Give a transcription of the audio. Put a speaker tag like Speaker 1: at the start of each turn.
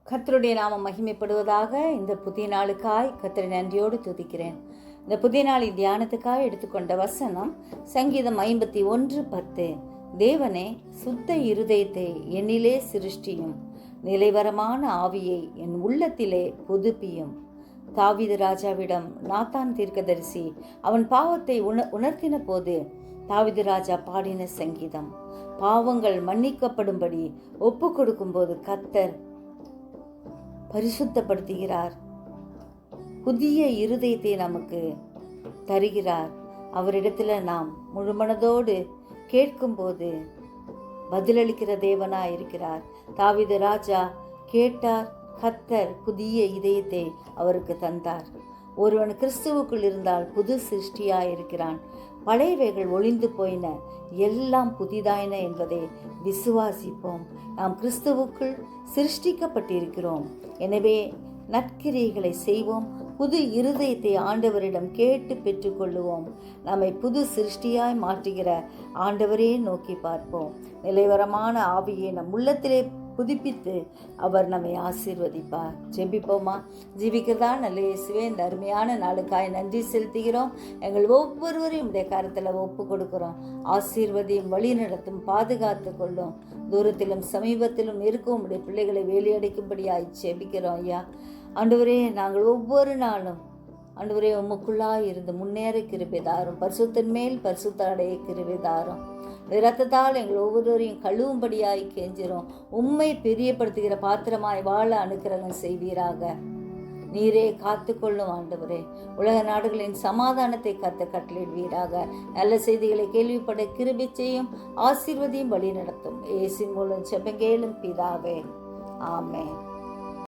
Speaker 1: கர்த்தருடைய நாமம் மகிமைப்படுவதாக. இந்த புதிய நாளுக்காய் கர்த்தரை நன்றியோடு துதிக்கிறேன். இந்த புதிய நாளின் தியானத்துக்காக எடுத்துக்கொண்ட வசனம் சங்கீதம் 51:10. தேவனே, சுத்த இருதயத்தை என்னிலே சிருஷ்டியும், நிலைவரமான ஆவியை என் உள்ளத்திலே புதுப்பியும். தாவீது ராஜாவிடம் நாத்தான் தீர்க்கதரிசி அவன் பாவத்தை உணர்த்தின போது தாவீது ராஜா பாடின சங்கீதம். பாவங்கள் மன்னிக்கப்படும்படி ஒப்பு கொடுக்கும் போது கர்த்தர் பரிசுத்தப்படுத்துகிறார். புதிய இருதயத்தை நமக்கு தருகிறார். அவரிடத்துல நாம் முழுமனதோடு கேட்கும்போது பதிலளிக்கிற தேவனாய் இருக்கிறார். தாவீது ராஜா கேட்டார், கர்த்தர் புதிய இதயத்தை அவருக்கு தந்தார். ஒருவன் கிறிஸ்துவுக்குள் இருந்தால் புது சிருஷ்டியாய் இருக்கிறான். பழையவைகள் ஒளிந்து போயின, எல்லாம் புதிதாயின என்பதை விசுவாசிப்போம். நாம் கிறிஸ்துவுக்குள் சிருஷ்டிக்கப்பட்டிருக்கிறோம். எனவே நற்கிரியைகளை செய்வோம். புது இருதயத்தை ஆண்டவரிடம் கேட்டு பெற்றுக்கொள்ளுவோம். நம்மை புது சிருஷ்டியாய் மாற்றுகிற ஆண்டவரே நோக்கி பார்ப்போம். நிலைவரமான ஆவியை நம் உள்ளத்திலே புதுப்பித்து அவர் நம்மை ஆசீர்வதிப்பார். ஜெபிப்போமா? ஜீவிக்கிறதா நல்ல இயேசுவே, இந்த அருமையான நாளுக்காய் நன்றி செலுத்துகிறோம். எங்கள் ஒவ்வொருவரையும் உடைய கரத்தில் ஒப்பு கொடுக்கிறோம். ஆசீர்வதியும், வழி நடத்தும், பாதுகாத்து கொள்ளும். தூரத்திலும் சமீபத்திலும் இருக்கும் உடைய பிள்ளைகளை வேலையடைக்கும்படியாய் ஜெபிக்கிறோம் ஐயா. ஆண்டவரே, நாங்கள் ஒவ்வொரு நாளும் ஆண்டவரே உமக்குள்ளாய் இருந்து முன்னேற கிருபை தாரும். பரிசுத்தன் மேல் பரிசுத்த அடைய கிருபை தாரும். இரத்தத்தால் எங்கள் ஒவ்வொருவரையும் கழுவும்படியாய் கெஞ்சிரும். உம்மை பிரியப்படுத்துகிற பாத்திரமாய் வாழ அனுக்கிரகம் செய்வீராக. நீரே காத்துக்கொள்ளும் ஆண்டவரே. உலக நாடுகளின் சமாதானத்தை கட்டளையிடுவீராக. நல்ல செய்திகளை கேள்விப்பட கிருபை செய்யும், ஆசீர்வதியும், வழி நடத்தும். இயேசுவின் மூலம் ஜெபம் கேளும் பிதாவே, ஆமென்.